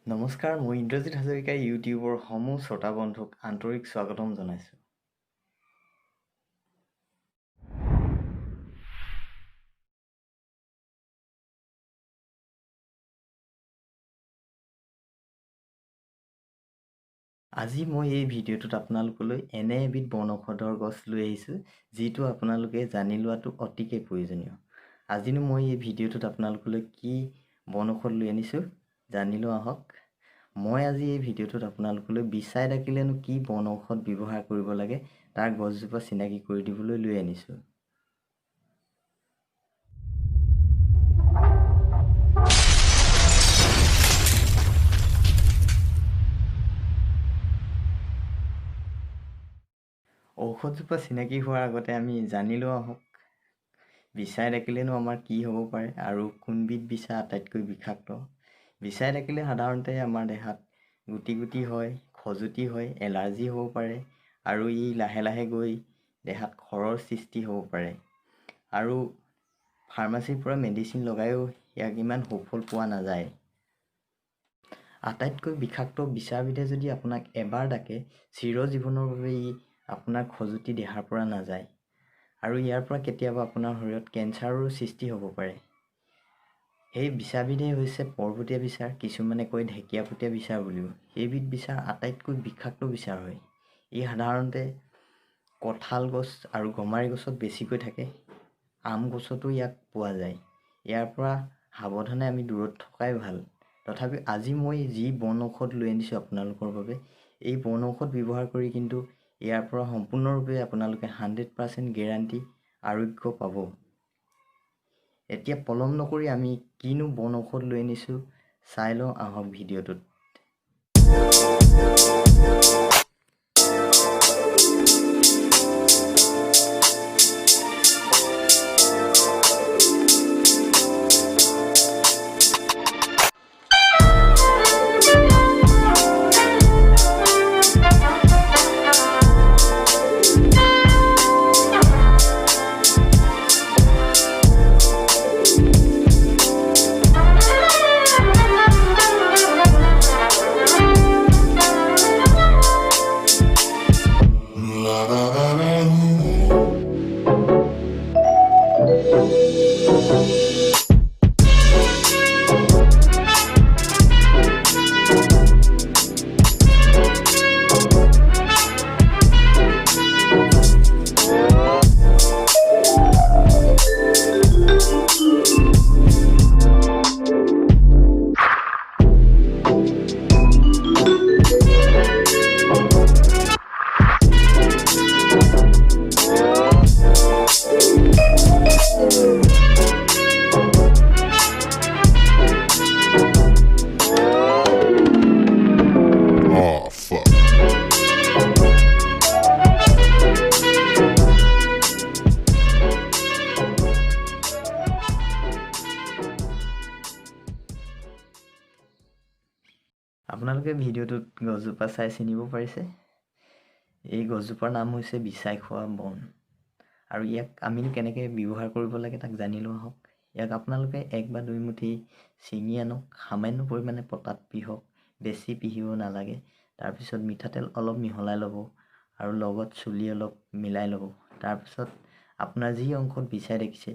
নমস্কাৰ, মই ইন্দ্ৰজিৎ হাজৰিকাই ইউটিউবৰ সমূহ শ্ৰোতা বন্ধুক আন্তৰিক স্বাগতম জনাইছোঁ। আজি মই এই ভিডিঅ'টোত আপোনালোকলৈ এনে এবিধ বনৌষধৰ গছ লৈ আহিছোঁ, যিটো আপোনালোকে জানি লোৱাটো অতিকৈ প্ৰয়োজনীয়। আজিনো মই এই ভিডিঅ'টোত আপোনালোকলৈ কি বনৌষধ লৈ আনিছোঁ জানি লওঁ আহক। মই আজি এই ভিডিঅ'টোত আপোনালোকলৈ বিচাই ডাকিলেনো কি বনৌষধ ব্যৱহাৰ কৰিব লাগে তাৰ গছজোপা চিনাকি কৰি দিবলৈ লৈ আনিছোঁ। ঔষধজোপা চিনাকি হোৱাৰ আগতে আমি জানি লওঁ আহক, বিচাই ডাকিলেনো আমাৰ কি হ'ব পাৰে আৰু কোনবিধ বিচা আটাইতকৈ বিষাক্ত। বিচাই ডাকিলে সাধাৰণতে আমাৰ দেহাত গুটি গুটি হয়, খজুতি হয়, এলাৰ্জি হ'ব পাৰে আৰু ই লাহে লাহে গৈ দেহাত খৰৰ সৃষ্টি হ'ব পাৰে। আৰু ফাৰ্মাচীৰ পৰা মেডিচিন লগায়ো ইয়াক ইমান সুফল পোৱা নাযায়। আটাইতকৈ বিষাক্ত বিচাবিধে যদি আপোনাক এবাৰ ডাকে, চিৰজীৱনৰ বাবে ই আপোনাৰ খজুতি দেহাৰ পৰা নাযায় আৰু ইয়াৰ পৰা কেতিয়াবা আপোনাৰ শৰীৰত কেঞ্চাৰৰো সৃষ্টি হ'ব পাৰে। সেই বিচাবিধেই হৈছে পৰ্বতীয়া বিচাৰ, কিছুমানে কয় ঢেকীয়াপতীয়া বিচাৰ বুলিও। সেইবিধ বিচাৰ আটাইতকৈ বিষাক্ত বিচাৰ হয়। ই সাধাৰণতে কঁঠাল গছ আৰু গমাৰি গছত বেছিকৈ থাকে। আম গছতো ইয়াক পোৱা যায়। ইয়াৰ পৰা সাৱধানে আমি দূৰত থকাই ভাল। তথাপি আজি মই যি বনৌষধ লৈ আনিছোঁ আপোনালোকৰ বাবে, এই বনৌষধ ব্যৱহাৰ কৰি কিন্তু ইয়াৰ পৰা সম্পূৰ্ণৰূপে আপোনালোকে 100% গেৰাণ্টি আৰোগ্য পাব। এতিয়া পলম নকৰি আমি কিনো বনৌষধ লৈ আনিছোঁ চাই লওঁ আহক ভিডিঅ'টোত। আপোনালোকে ভিডিঅ'টোত গছজোপা চাই চিনিব পাৰিছে। এই গছজোপাৰ নাম হৈছে বিচাই খোৱা বন আৰু ইয়াক আমি কেনেকৈ ব্যৱহাৰ কৰিব লাগে তাক জানি লোৱা হওক। ইয়াক আপোনালোকে 1 বা 2 মুঠি ছিঙি আনক, সামান্য পৰিমাণে পতাত পিহক, বেছি পিহিব নালাগে। তাৰপিছত মিঠাতেল অলপ মিহলাই ল'ব আৰু লগত চুলি অলপ মিলাই ল'ব। তাৰপিছত আপোনাৰ যি অংশত বিচাই দেখিছে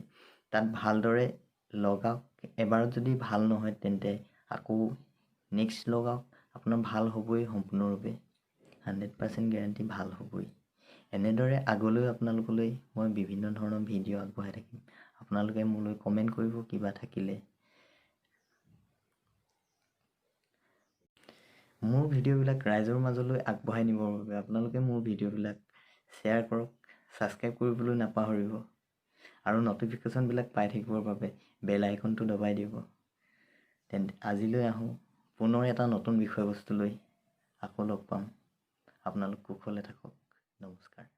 তাত ভালদৰে লগাওক। এবাৰত যদি ভাল নহয় তেন্তে আকৌ নেক্সট লগাওক। আপোনাৰ ভাল হ'বই, সম্পূৰ্ণৰূপে 100% গেৰাণ্টি ভাল হ'বই। এনেদৰে আগলৈ আপোনালোকলৈ মই বিভিন্ন ধৰণৰ ভিডিঅ' আগবঢ়াই থাকিম। আপোনালোকে মোলৈ কমেণ্ট কৰিব কিবা থাকিলে। মোৰ ভিডিঅ'বিলাক ৰাইজৰ মাজলৈ আগবঢ়াই নিবৰ বাবে আপোনালোকে মোৰ ভিডিঅ'বিলাক শ্বেয়াৰ কৰক, ছাবস্ক্ৰাইব কৰিবলৈ নাপাহৰিব আৰু ন'টিফিকেশ্যনবিলাক পাই থাকিবৰ বাবে বেল আইকনটো দবাই দিব। তেন্তে আজিলৈ আহোঁ, পুনৰ এটা নতুন বিষয়বস্তু লৈ আকৌ লগ পাম। আপোনালোক কুশলে থাকক। নমস্কাৰ।